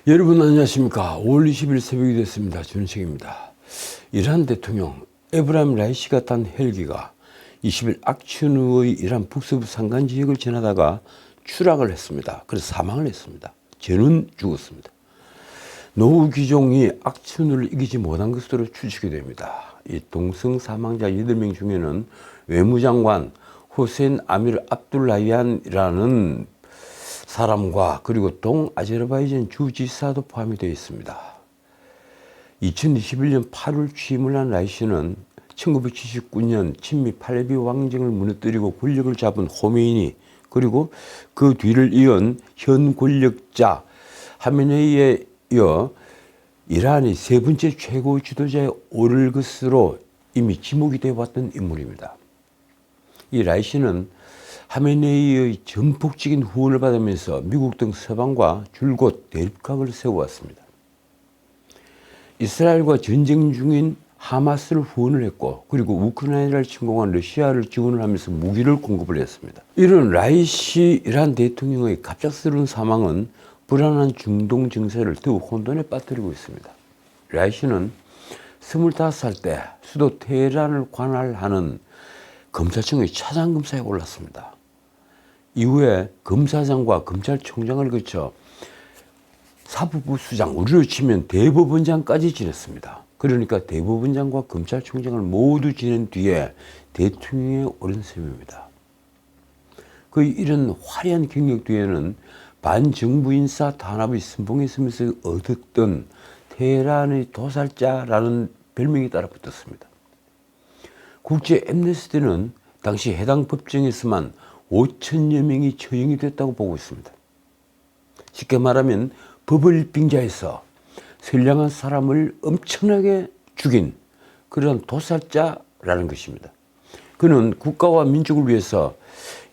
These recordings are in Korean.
여러분 안녕하십니까. 5월 20일 새벽이 됐습니다. 준식입니다. 이란 대통령 에브라임 라이시가 탄 헬기가 20일 악천후의 이란 북서부 산간 지역을 지나다가 추락을 했습니다. 그래서 사망을 했습니다. 저는 죽었습니다. 노후 귀종이 악천후를 이기지 못한 것으로 추측이 됩니다. 이 동성 사망자 8명 중에는 외무장관 호세인 아밀 압둘라이안이라는 사람과 그리고 동아제르바이잔 주지사도 포함이 되어 있습니다. 2021년 8월 취임을 한 라이시는 1979년 친미 팔레비 왕정을 무너뜨리고 권력을 잡은 호메이니 그리고 그 뒤를 이은 현 권력자 하메네이에 이어 이란의 세 번째 최고 지도자에 오를 것으로 이미 지목이 되어 왔던 인물입니다. 이 라이시는 하메네이의 전폭적인 후원을 받으면서 미국 등 서방과 줄곧 대립각을 세워왔습니다. 이스라엘과 전쟁 중인 하마스를 후원을 했고 그리고 우크라이나를 침공한 러시아를 지원을 하면서 무기를 공급을 했습니다. 이런 라이시 이란 대통령의 갑작스러운 사망은 불안한 중동 정세를 더욱 혼돈에 빠뜨리고 있습니다. 라이시는 25살 때 수도 테헤란을 관할하는 검사청의 차장검사에 올랐습니다. 이후에 검사장과 검찰총장을 거쳐 사법부 수장, 우리로 치면 대법원장까지 지냈습니다. 그러니까 대법원장과 검찰총장을 모두 지낸 뒤에 대통령에 오른 셈입니다. 그의 이런 화려한 경력 뒤에는 반정부 인사 탄압의 선봉에 서면서 얻었던 테헤란의 도살자라는 별명이 따라 붙었습니다. 국제 앰네스티는 당시 해당 법정에서만 5천여 명이 처형이 됐다고 보고 있습니다. 쉽게 말하면 법을 빙자해서 선량한 사람을 엄청나게 죽인 그런 도살자라는 것입니다. 그는 국가와 민족을 위해서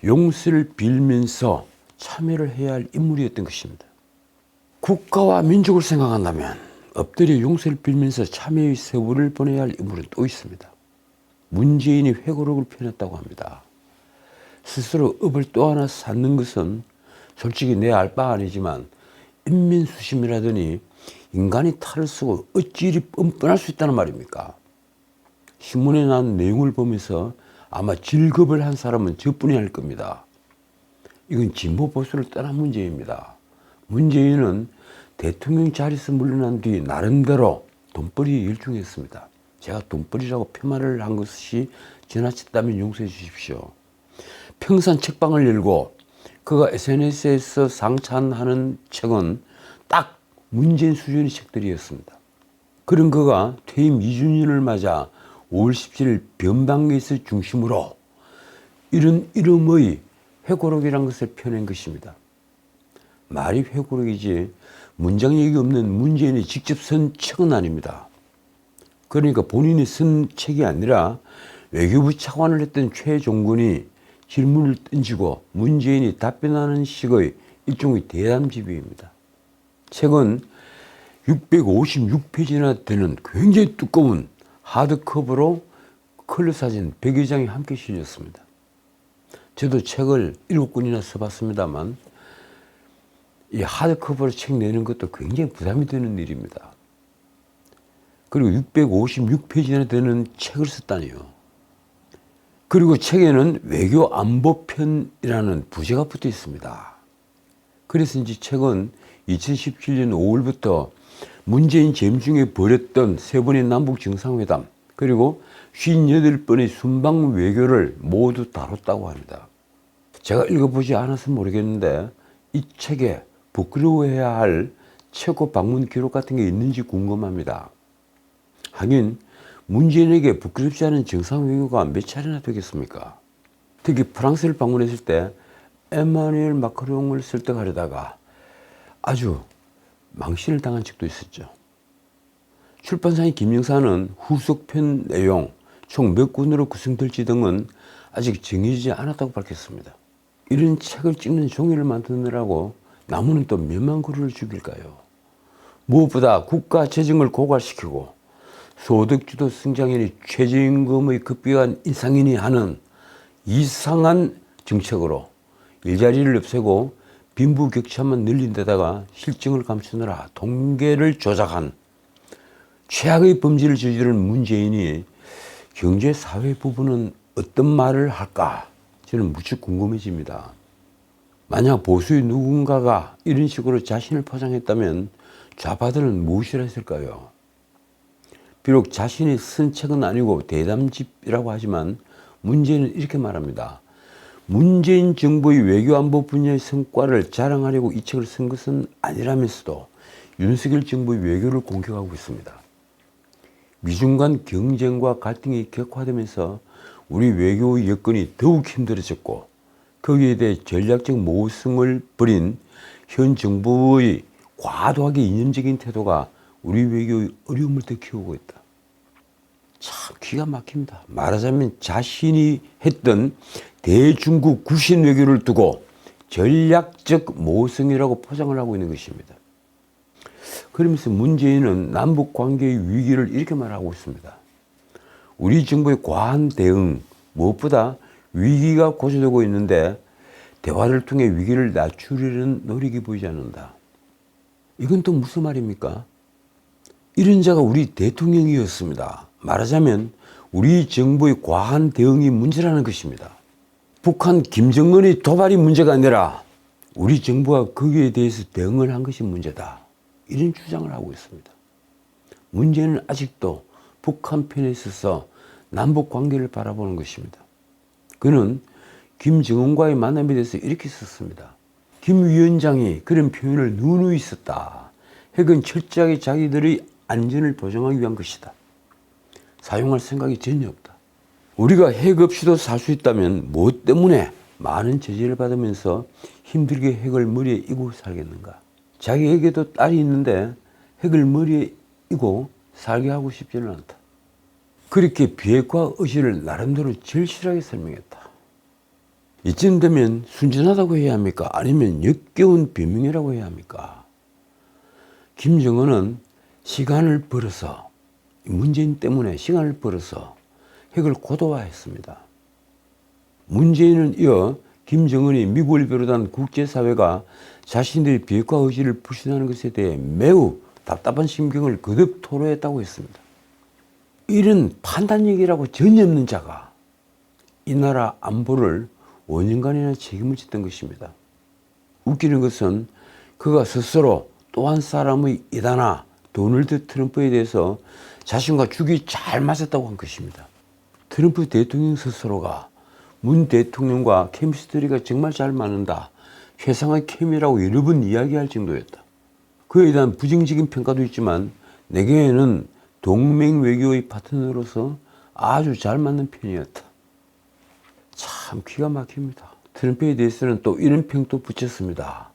용서를 빌면서 참여를 해야 할 인물이었던 것입니다. 국가와 민족을 생각한다면 엎드려 용서를 빌면서 참여의 세월을 보내야 할 인물은 또 있습니다. 문재인이 회고록을 펴냈다고 합니다. 스스로 업을 또 하나 쌓는 것은 솔직히 내 알 바 아니지만 인민수심이라더니 인간이 탈을 쓰고 어찌 이리 뻔뻔할 수 있다는 말입니까? 신문에 난 내용을 보면서 아마 질겁을 한 사람은 저뿐이 할 겁니다. 이건 진보 보수를 떠난 문제입니다. 문재인은 대통령 자리에서 물러난 뒤 나름대로 돈벌이에 열중했습니다. 제가 돈벌이라고 폄하를 한 것이 지나쳤다면 용서해 주십시오. 평산 책방을 열고 그가 SNS에서 상찬하는 책은 딱 문재인 수준의 책들이었습니다. 그런 그가 퇴임 2주년을 맞아 5월 17일 변방에서 중심으로 이런 이름의 회고록이라는 것을 펴낸 것입니다. 말이 회고록이지 문장력이 없는 문재인이 직접 쓴 책은 아닙니다. 그러니까 본인이 쓴 책이 아니라 외교부 차관을 했던 최종근이 질문을 던지고 문재인이 답변하는 식의 일종의 대담집입니다. 책은 656페이지나 되는 굉장히 두꺼운 하드커버로 컬러 사진 100여 장이 함께 실렸습니다. 저도 책을 7권이나 써봤습니다만 이 하드커버로 책 내는 것도 굉장히 부담이 되는 일입니다. 그리고 656페이지나 되는 책을 썼다니요. 그리고 책에는 외교 안보편이라는 부제가 붙어 있습니다. 그래서인지 책은 2017년 5월부터 문재인 재임 중에 벌였던 3번의 남북 정상회담 그리고 58번의 순방 외교를 모두 다뤘다고 합니다. 제가 읽어보지 않아서 모르겠는데 이 책에 부끄러워해야 할 최고 방문 기록 같은 게 있는지 궁금합니다. 하긴 문재인에게 부끄럽지 않은 정상외교가 몇 차례나 되겠습니까? 특히 프랑스를 방문했을 때 에마누엘 마크롱을 설득하려다가 아주 망신을 당한 적도 있었죠. 출판사인 김영사는 후속편 내용 총 몇 권으로 구성될지 등은 아직 정해지지 않았다고 밝혔습니다. 이런 책을 찍는 종이를 만드느라고 나무는 또 몇만 그루를 죽일까요? 무엇보다 국가 재정을 고갈시키고 소득주도 성장이니 최저임금의 급격한 인상이니 하는 이상한 정책으로 일자리를 없애고 빈부격차만 늘린 데다가 실정을 감추느라 통계를 조작한 최악의 범죄를 저지른 문재인이 경제 사회 부분은 어떤 말을 할까 저는 무척 궁금해집니다. 만약 보수의 누군가가 이런 식으로 자신을 포장했다면 좌파들은 무엇이라 했을까요? 비록 자신이 쓴 책은 아니고 대담집이라고 하지만 문재인은 이렇게 말합니다. 문재인 정부의 외교안보 분야의 성과를 자랑하려고 이 책을 쓴 것은 아니라면서도 윤석열 정부의 외교를 공격하고 있습니다. 미중 간 경쟁과 갈등이 격화되면서 우리 외교의 여건이 더욱 힘들어졌고 거기에 대해 전략적 모성을 벌인 현 정부의 과도하게 이념적인 태도가 우리 외교의 어려움을 더 키우고 있다. 참 기가 막힙니다. 말하자면 자신이 했던 대중국 구신 외교를 두고 전략적 모성이라고 포장을 하고 있는 것입니다. 그러면서 문재인은 남북 관계의 위기를 이렇게 말하고 있습니다. 우리 정부의 과한 대응, 무엇보다 위기가 고조되고 있는데 대화를 통해 위기를 낮추려는 노력이 보이지 않는다. 이건 또 무슨 말입니까? 이런 자가 우리 대통령이었습니다. 말하자면 우리 정부의 과한 대응이 문제라는 것입니다. 북한 김정은의 도발이 문제가 아니라 우리 정부가 거기에 대해서 대응을 한 것이 문제다. 이런 주장을 하고 있습니다. 문제는 아직도 북한 편에 있어서 남북 관계를 바라보는 것입니다. 그는 김정은과의 만남에 대해서 이렇게 썼습니다. 김 위원장이 그런 표현을 누누이 썼다. 핵은 철저하게 자기들의 안전을 보장하기 위한 것이다. 사용할 생각이 전혀 없다. 우리가 핵 없이도 살 수 있다면 무엇 때문에 많은 제재를 받으면서 힘들게 핵을 머리에 이고 살겠는가. 자기에게도 딸이 있는데 핵을 머리에 이고 살게 하고 싶지는 않다. 그렇게 비핵화 의지를 나름대로 절실하게 설명했다. 이쯤 되면 순진하다고 해야 합니까? 아니면 역겨운 변명이라고 해야 합니까? 김정은은 시간을 벌어서 문재인 때문에 시간을 벌어서 핵을 고도화했습니다. 문재인은 이어 김정은이 미국을 비롯한 국제사회가 자신들의 비핵화 의지를 불신하는 것에 대해 매우 답답한 심경을 거듭 토로했다고 했습니다. 이런 판단력이라고 전혀 없는 자가 이 나라 안보를 5년간이나 책임을 졌던 것입니다. 웃기는 것은 그가 스스로 또 한 사람의 이다나 도널드 트럼프에 대해서 자신과 죽이 잘 맞았다고 한 것입니다. 트럼프 대통령 스스로가 문 대통령과 케미스트리가 정말 잘 맞는다. 최상의 케미라고 여러 번 이야기할 정도였다. 그에 대한 부정적인 평가도 있지만 내게는 동맹 외교의 파트너로서 아주 잘 맞는 편이었다. 참 기가 막힙니다. 트럼프에 대해서는 또 이런 평도 붙였습니다.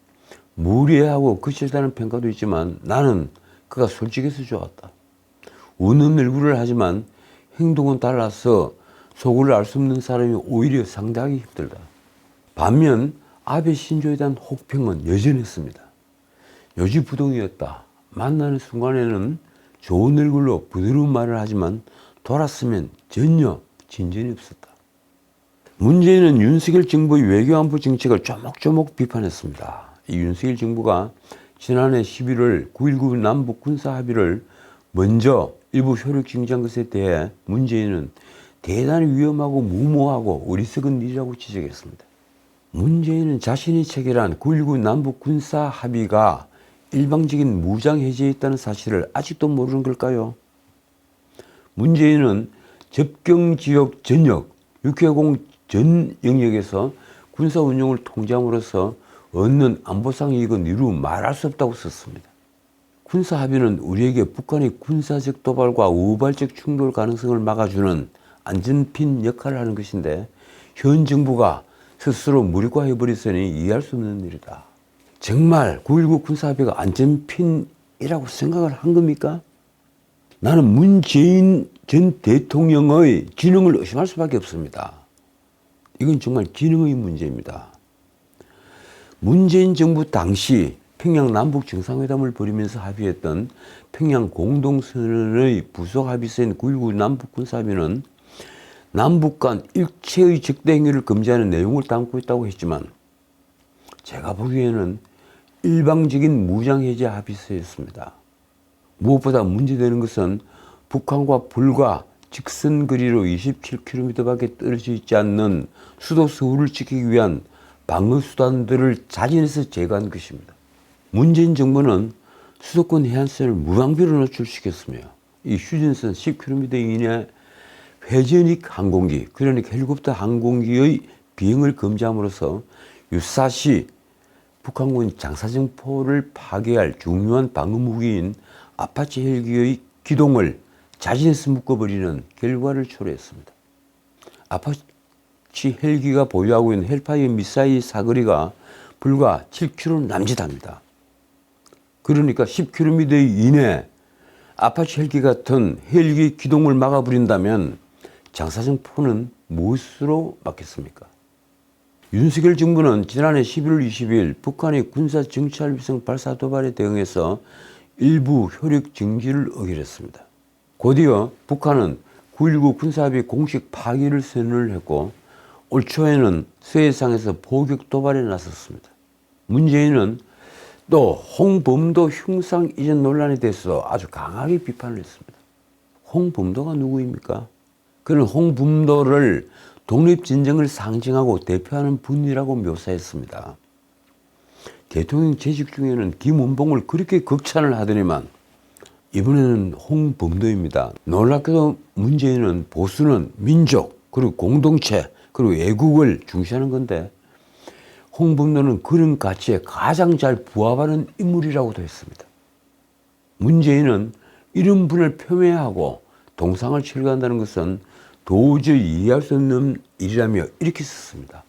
무례하고 거칠다는 평가도 있지만 나는 그가 솔직해서 좋았다. 웃는 얼굴을 하지만 행동은 달라서 속을 알 수 없는 사람이 오히려 상대하기 힘들다. 반면 아베 신조에 대한 혹평은 여전했습니다. 요지부동이었다. 만나는 순간에는 좋은 얼굴로 부드러운 말을 하지만 돌았으면 전혀 진전이 없었다. 문재인은 윤석열 정부의 외교안보 정책을 조목조목 비판했습니다. 이 윤석열 정부가 지난해 11월 9.19 남북 군사합의를 먼저 일부 효력 정지한 것에 대해 문재인은 대단히 위험하고 무모하고 어리석은 일이라고 지적했습니다. 문재인은 자신이 체결한 9.19 남북 군사합의가 일방적인 무장 해제에 있다는 사실을 아직도 모르는 걸까요? 문재인은 접경지역 전역 6회공 전 영역에서 군사운용을 통제함으로써 얻는 안보상 이익은 이루 말할 수 없다고 썼습니다. 군사합의는 우리에게 북한의 군사적 도발과 우발적 충돌 가능성을 막아주는 안전핀 역할을 하는 것인데 현 정부가 스스로 무력화해버렸으니 이해할 수 없는 일이다. 정말 9.19 군사합의가 안전핀이라고 생각을 한 겁니까? 나는 문재인 전 대통령의 지능을 의심할 수밖에 없습니다. 이건 정말 지능의 문제입니다. 문재인 정부 당시 평양 남북 정상회담을 벌이면서 합의했던 평양 공동선언의 부속 합의서인 9.19 남북 군사합의는 남북 간 일체의 적대 행위를 금지하는 내용을 담고 있다고 했지만 제가 보기에는 일방적인 무장해제 합의서였습니다. 무엇보다 문제되는 것은 북한과 불과 직선 거리로 27km밖에 떨어져 있지 않는 수도 서울을 지키기 위한 방어 수단들을 자진해서 제거한 것입니다. 문재인 정부는 수도권 해안선을 무방비로 노출시켰으며 이 휴전선 10km 이내 회전익 항공기, 그러니까 헬리콥터 항공기의 비행을 금지함으로써 유사시 북한군 장사정포를 파괴할 중요한 방어무기인 아파치 헬기의 기동을 자진해서 묶어버리는 결과를 초래했습니다. 아파치 헬기가 보유하고 있는 헬파이어 미사일 사거리가 불과 7km 남짓합니다. 그러니까 10km 이내 아파치 헬기 같은 헬기 기동을 막아버린다면 장사정포는 무엇으로 막겠습니까? 윤석열 정부는 지난해 11월 20일 북한의 군사 정찰 위성 발사 도발에 대응해서 일부 효력 정지를 의결했습니다. 곧이어 북한은 9.19 군사합의 공식 파기를 선언을 했고 올 초에는 서해상에서 포격 도발에 나섰습니다. 문재인은 또 홍범도 흉상 이전 논란에 대해서 아주 강하게 비판을 했습니다. 홍범도가 누구입니까? 그는 홍범도를 독립진정을 상징하고 대표하는 분이라고 묘사했습니다. 대통령 재직 중에는 김원봉을 그렇게 극찬을 하더니만 이번에는 홍범도입니다. 놀랍게도 문재인은 보수는 민족, 그리고 공동체, 그리고 애국을 중시하는 건데 홍범도는 그런 가치에 가장 잘 부합하는 인물이라고도 했습니다. 문재인은 이런 분을 폄훼하고 동상을 철거한다는 것은 도저히 이해할 수 없는 일이라며 이렇게 썼습니다.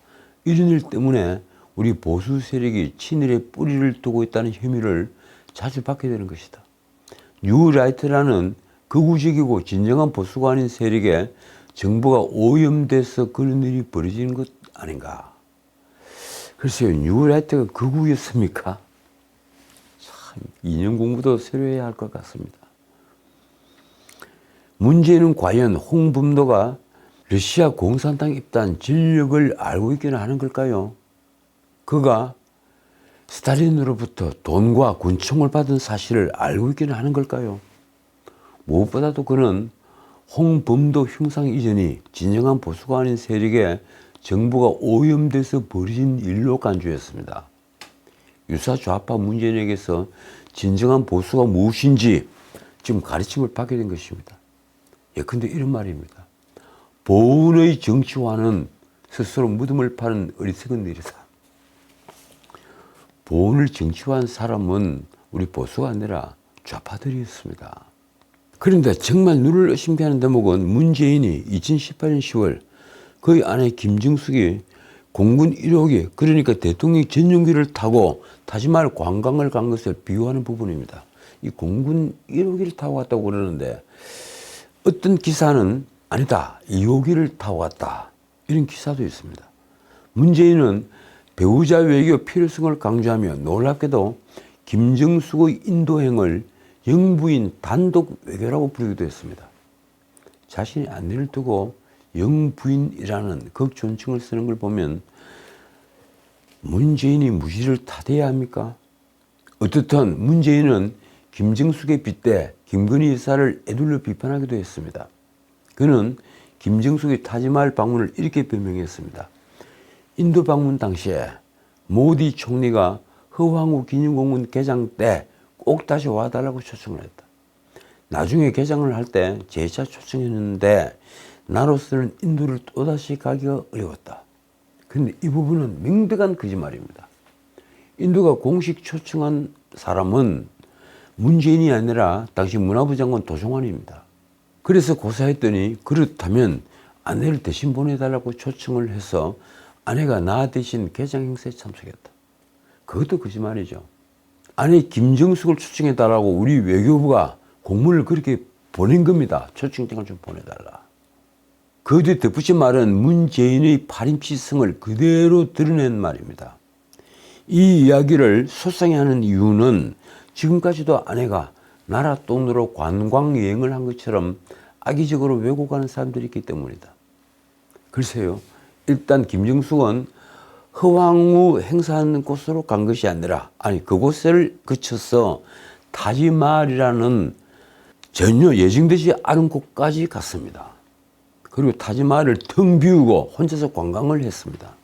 이런 일 때문에 우리 보수 세력이 친일에 뿌리를 두고 있다는 혐의를 자주 받게 되는 것이다. 뉴라이트라는 극우적이고 진정한 보수가 아닌 세력에 정부가 오염돼서 그런 일이 벌어지는 것 아닌가. 글쎄요, 뉴라이트가 극우였습니까? 참, 이념 공부도 새로 해야 할 것 같습니다. 문제는 과연 홍범도가 러시아 공산당 입단 전력을 알고 있기는 하는 걸까요? 그가 스탈린으로부터 돈과 군총을 받은 사실을 알고 있기는 하는 걸까요? 무엇보다도 그는 홍범도 흉상 이전이 진정한 보수가 아닌 세력에 정부가 오염돼서 벌어진 일로 간주했습니다. 유사 좌파 문재인에게서 진정한 보수가 무엇인지 지금 가르침을 받게 된 것입니다. 예컨대 이런 말입니다. 보훈의 정치화는 스스로 무덤을 파는 어리석은 일이다. 보훈을 정치화한 사람은 우리 보수가 아니라 좌파들이었습니다. 그런데 정말 눈을 의심케 하는 대목은 문재인이 2018년 10월 그의 아내 김정숙이 공군 1호기, 그러니까 대통령 전용기를 타고 타지마할 관광을 간 것을 비유하는 부분입니다. 이 공군 1호기를 타고 갔다고 그러는데 어떤 기사는 아니다, 2호기를 타고 갔다, 이런 기사도 있습니다. 문재인은 배우자 외교 필요성을 강조하며 놀랍게도 김정숙의 인도행을 영부인 단독 외교라고 부르기도 했습니다. 자신의 아내를 두고 영부인이라는 극존칭을 쓰는 걸 보면 문재인이 무시를 타대야 합니까? 어떻든 문재인은 김정숙에 빗대 김건희 여사를 애둘러 비판하기도 했습니다. 그는 김정숙의 타지마할 방문을 이렇게 변명했습니다. 인도 방문 당시에 모디 총리가 허황우 기념공원 개장 때 꼭 다시 와달라고 초청을 했다. 나중에 개장을 할 때 재차 초청했는데 나로서는 인도를 또다시 가기가 어려웠다. 그런데 이 부분은 명백한 거짓말입니다. 인도가 공식 초청한 사람은 문재인이 아니라 당시 문화부 장관 도종환입니다. 그래서 고사했더니 그렇다면 아내를 대신 보내달라고 초청을 해서 아내가 나 대신 개장 행사에 참석했다. 그것도 거짓말이죠. 아니 김정숙을 초청해달라고 우리 외교부가 공문을 그렇게 보낸 겁니다. 초청장을 좀 보내달라. 그 뒤에 덧붙인 말은 문재인의 파렴치성을 그대로 드러낸 말입니다. 이 이야기를 소상해하는 이유는 지금까지도 아내가 나라 돈으로 관광여행을 한 것처럼 악의적으로 왜곡하는 사람들이 있기 때문이다. 글쎄요. 일단 김정숙은 허황우 행사하는 곳으로 간 것이 아니라, 그곳을 거쳐서 타지마할이라는 전혀 예정되지 않은 곳까지 갔습니다. 그리고 타지마할을 텅 비우고 혼자서 관광을 했습니다.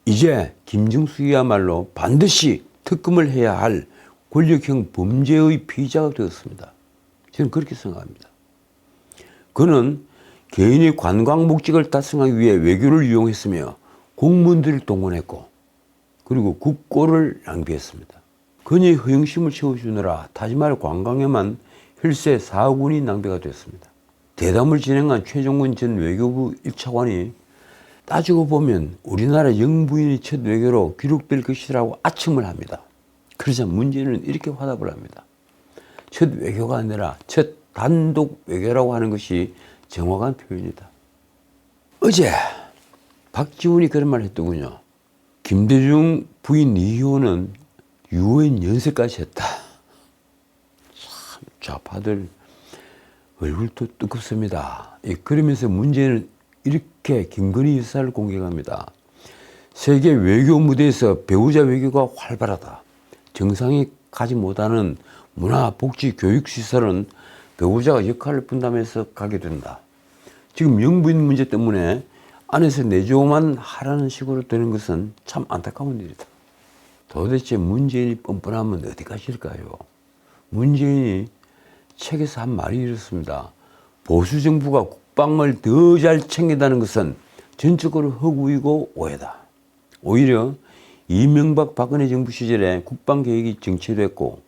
이제 김정숙이야말로 반드시 특검을 해야 할 권력형 범죄의 피의자가 되었습니다. 저는 그렇게 생각합니다. 그는 개인의 관광 목적을 달성하기 위해 외교를 이용했으며 공무원들을 동원했고, 그리고 국고를 낭비했습니다. 그녀의 허영심을 채워주느라 타지마할 관광에만 혈세 4억 원이 낭비가 됐습니다. 대담을 진행한 최종근 전 외교부 1차관이 따지고 보면 우리나라 영부인의 첫 외교로 기록될 것이라고 아첨을 합니다. 그러자 문재인은 이렇게 화답을 합니다. 첫 외교가 아니라 첫 단독 외교라고 하는 것이 정확한 표현이다. 어제 박지훈이 그런 말을 했더군요. 김대중 부인 이효는 유엔 연설까지 했다. 참 좌파들 얼굴도 뜨겁습니다. 그러면서 문제는 이렇게 김건희 여사를 공격합니다. 세계 외교 무대에서 배우자 외교가 활발하다. 정상이 가지 못하는 문화, 복지, 교육 시설은 배우자가 역할을 분담해서 가게 된다. 지금 영부인 문제 때문에 안에서 내조만 하라는 식으로 되는 것은 참 안타까운 일이다. 도대체 문재인이 뻔뻔하면 어디 가실까요? 문재인이 책에서 한 말이 이렇습니다. 보수 정부가 국방을 더 잘 챙긴다는 것은 전적으로 허구이고 오해다. 오히려 이명박 박근혜 정부 시절에 국방 계획이 정체됐고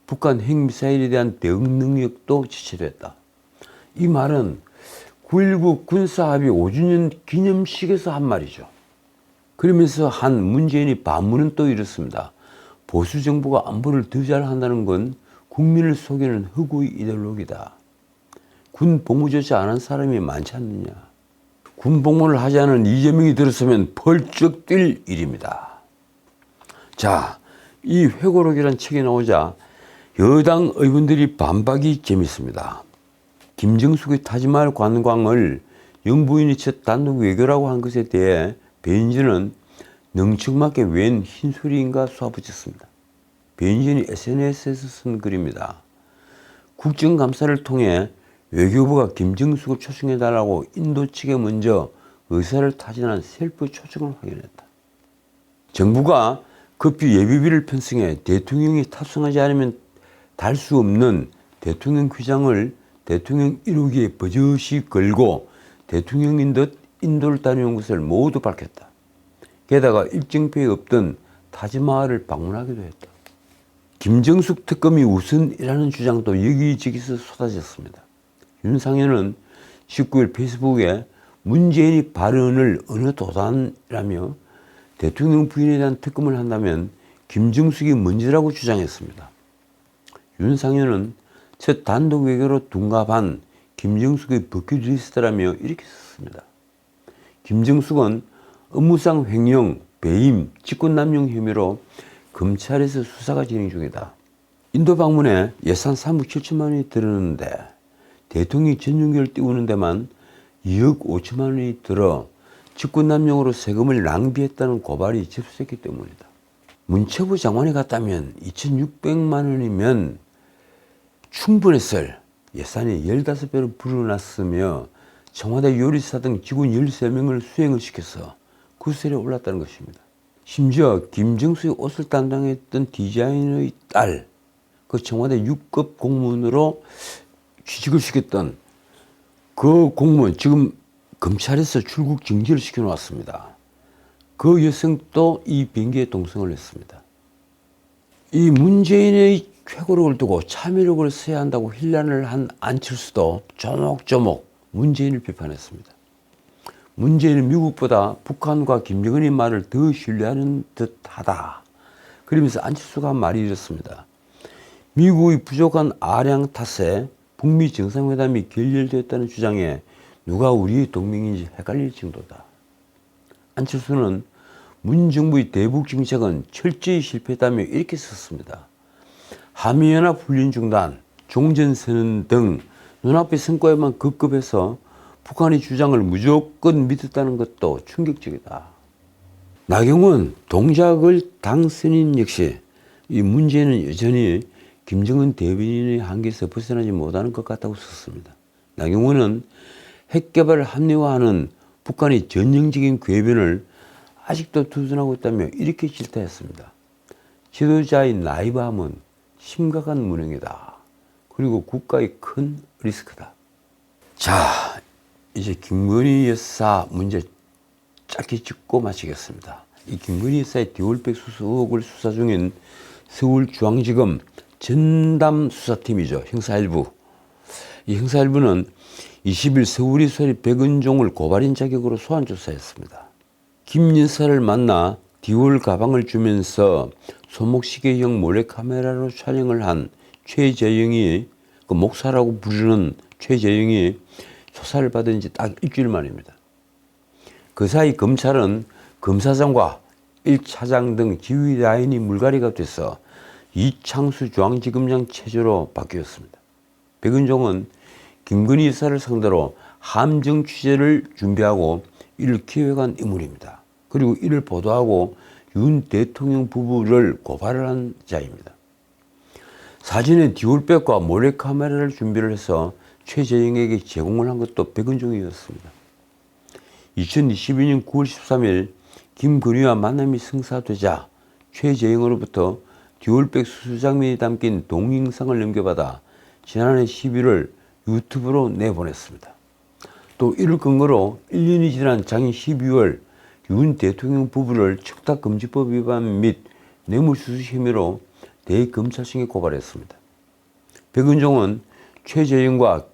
북한 핵미사일에 대한 대응 능력도 지체됐다. 이 말은 9.19 군사합의 5주년 기념식에서 한 말이죠. 그러면서 한 문재인이 반문은 또 이렇습니다. 보수 정부가 안보를 더 잘한다는 건 국민을 속이는 허구의 이데올로기다. 군 복무조차 안 한 사람이 많지 않느냐. 군 복무를 하지 않은 이재명이 들었으면 펄쩍 뛸 일입니다. 자, 이 회고록이라는 책이 나오자 여당 의원들이 반박이 재밌습니다. 김정숙의 타지마할 관광을 영부인이 첫 단독 외교라고 한 것에 대해 배인진은 능청맞게 웬 흰소리인가 쏘아붙였습니다. 배인진이 SNS에서 쓴 글입니다. 국정감사를 통해 외교부가 김정숙을 초청해달라고 인도 측에 먼저 의사를 타진한 셀프 초청을 확인했다. 정부가 급히 예비비를 편성해 대통령이 탑승하지 않으면 달 수 없는 대통령 휘장을 대통령 1호기에 버젓이 걸고 대통령인 듯 인도를 다녀온 것을 모두 밝혔다. 게다가 일정표에 없던 타지마할을 방문하기도 했다. 김정숙 특검이 우선이라는 주장도 여기저기서 쏟아졌습니다. 윤상현은 19일 페이스북에 문재인이 발언을 어느 도단이라며 대통령 부인에 대한 특검을 한다면 김정숙이 먼저라고 주장했습니다. 윤상현은 첫 단독 외교로 둔갑한 김정숙의 버킷리스트라며 이렇게 썼습니다. 김정숙은 업무상 횡령, 배임, 직권남용 혐의로 검찰에서 수사가 진행 중이다. 인도 방문에 예산 3억 7천만 원이 들었는데 대통령이 전용기를 띄우는 데만 2억 5천만 원이 들어 직권남용으로 세금을 낭비했다는 고발이 접수됐기 때문이다. 문체부 장관이 갔다면 2,600만 원이면 충분했을 예산이 15배로 불어났으며 청와대 요리사 등 직원 13명을 수행을 시켜서 구설에 올랐다는 것입니다. 심지어 김정숙의 옷을 담당했던 디자이너의 딸, 그 청와대 6급 공무원으로 취직을 시켰던 그 공무원 지금 검찰에서 출국 정지를 시켜놓았습니다. 그 여성도 이 비행기에 동승을 했습니다. 이 문재인의 회고록을 두고 참여록을 써야 한다고 hir난을 한 안철수도 조목조목 문재인을 비판했습니다. 문재인은 미국보다 북한과 김정은의 말을 더 신뢰하는 듯하다. 그러면서 안철수가 한 말이 이렇습니다. 미국의 부족한 아량 탓에 북미 정상회담이 결렬되었다는 주장에 누가 우리의 동맹인지 헷갈릴 정도다. 안철수는 문 정부의 대북 정책은 철저히 실패했다며 이렇게 썼습니다. 한미연합 훈련 중단, 종전선언 등 눈앞의 성과에만 급급해서 북한의 주장을 무조건 믿었다는 것도 충격적이다. 나경원 동작을 당선인 역시 이 문제는 여전히 김정은 대변인의 한계에서 벗어나지 못하는 것 같다고 썼습니다. 나경원은 핵개발을 합리화하는 북한의 전형적인 궤변을 아직도 두둔하고 있다며 이렇게 질타했습니다. 지도자의 나이브함은 심각한 무능이다. 그리고 국가의 큰 리스크다. 자, 이제 김건희 여사 문제 짧게 짚고 마치겠습니다. 이 김건희 여사의 디올백 수수 의혹을 수사 중인 서울중앙지검 전담수사팀이죠. 형사1부. 이 형사1부는 20일 서울이 소리 백은종을 고발인 자격으로 소환 조사했습니다. 김 여사를 만나 디올 가방을 주면서 소목시계형 몰래카메라로 촬영을 한 최재영이, 그 목사라고 부르는 최재영이 조사를 받은 지 딱 일주일 만입니다. 그 사이 검찰은 검사장과 1차장 등 지휘 라인이 물갈이가 돼서 이창수 중앙지검장 체제로 바뀌었습니다. 백은종은 김건희 여사를 상대로 함정 취재를 준비하고 이를 기획한 인물입니다. 그리고 이를 보도하고 윤 대통령 부부를 고발을 한 자입니다. 사진의 디올백과 몰래카메라를 준비를 해서 최재영에게 제공을 한 것도 백은종이었습니다. 2022년 9월 13일 김건희와 만남이 성사되자 최재영으로부터 디올백 수수 장면이 담긴 동영상을 넘겨받아 지난해 11월 유튜브로 내보냈습니다. 또 이를 근거로 1년이 지난 작년 12월 윤 대통령 부부를 청탁금지법 위반 및 뇌물수수 혐의로 대검찰청에 고발했습니다. 백은종은 최재영과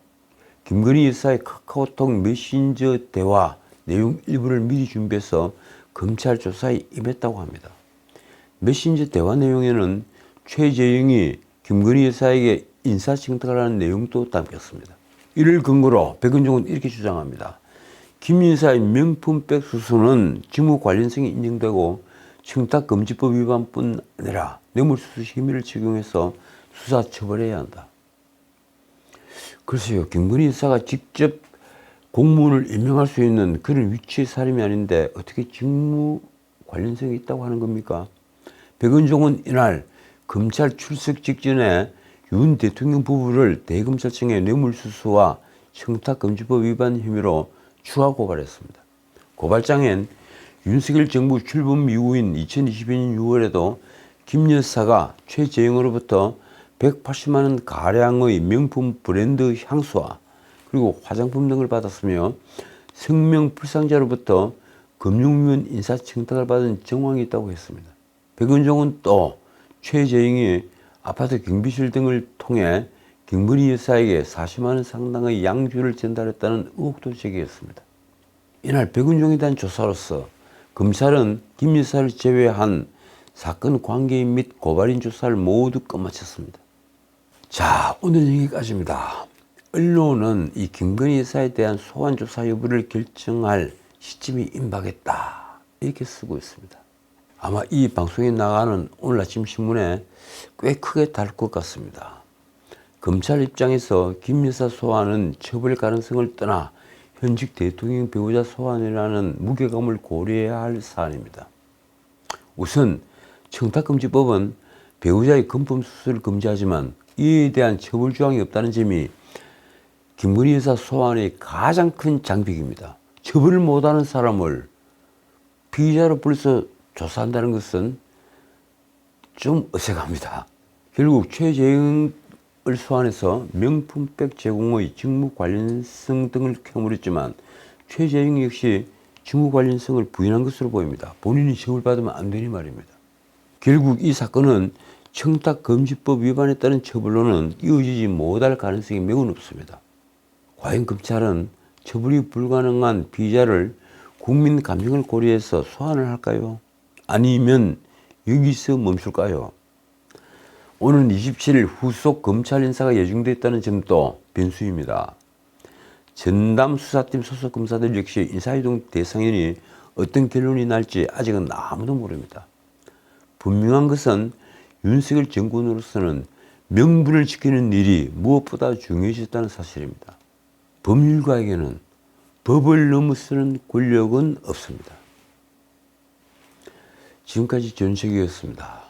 김건희 여사의 카카오톡 메신저 대화 내용 일부를 미리 준비해서 검찰 조사에 임했다고 합니다. 메신저 대화 내용에는 최재영이 김건희 여사에게 인사청탁을 하는 내용도 담겼습니다. 이를 근거로 백은종은 이렇게 주장합니다. 김 여사의 명품백 수수는 직무 관련성이 인정되고 청탁금지법 위반뿐 아니라 뇌물수수 혐의를 적용해서 수사 처벌해야 한다. 글쎄요, 김건희 여사가 직접 공무원을 임명할 수 있는 그런 위치의 사람이 아닌데 어떻게 직무 관련성이 있다고 하는 겁니까? 백은종은 이날 검찰 출석 직전에 윤 대통령 부부를 대검찰청에 뇌물수수와 청탁금지법 위반 혐의로 추가 고발했습니다. 고발장엔 윤석열 정부 출범 이후인 2022년 6월에도 김 여사가 최재영으로부터 180만 원 가량의 명품 브랜드 향수와 그리고 화장품 등을 받았으며 성명 불상자로부터 금융위원 인사청탁을 받은 정황이 있다고 했습니다. 백은종은 또 최재영이 아파트 경비실 등을 통해 김건희 여사에게 40만 원 상당의 양주를 전달했다는 의혹도 제기했습니다. 이날 백은종에 대한 조사로서 검찰은 김 여사를 제외한 사건 관계인 및 고발인 조사를 모두 끝마쳤습니다. 자, 오늘 여기까지입니다. 언론은 이 김건희 여사에 대한 소환 조사 여부를 결정할 시점이 임박했다 이렇게 쓰고 있습니다. 아마 이 방송에 나가는 오늘 아침 신문에 꽤 크게 다룰 것 같습니다. 검찰 입장에서 김 여사 소환은 처벌 가능성을 떠나 현직 대통령 배우자 소환이라는 무게감을 고려해야 할 사안입니다. 우선 청탁금지법은 배우자의 금품 수수를 금지하지만 이에 대한 처벌 조항이 없다는 점이 김건희 여사 소환의 가장 큰 장벽입니다. 처벌을 못하는 사람을 피의자로 불러서 조사한다는 것은 좀 어색합니다. 결국 최재영을 소환해서 명품백 제공의 직무 관련성 등을 캐물었지만 최재영 역시 직무 관련성을 부인한 것으로 보입니다. 본인이 처벌받으면 안 되니 말입니다. 결국 이 사건은 청탁금지법 위반에 따른 처벌로는 이어지지 못할 가능성이 매우 높습니다. 과연 검찰은 처벌이 불가능한 피의자를 국민 감정을 고려해서 소환을 할까요? 아니면 여기서 멈출까요? 오는 27일 후속 검찰 인사가 예정되어 있다는 점도 변수입니다. 전담수사팀 소속 검사들 역시 인사이동 대상인이 어떤 결론이 날지 아직은 아무도 모릅니다. 분명한 것은 윤석열 정권으로서는 명분을 지키는 일이 무엇보다 중요해졌다는 사실입니다. 법률가에게는 법을 넘어서는 권력은 없습니다. 지금까지 전세계였습니다.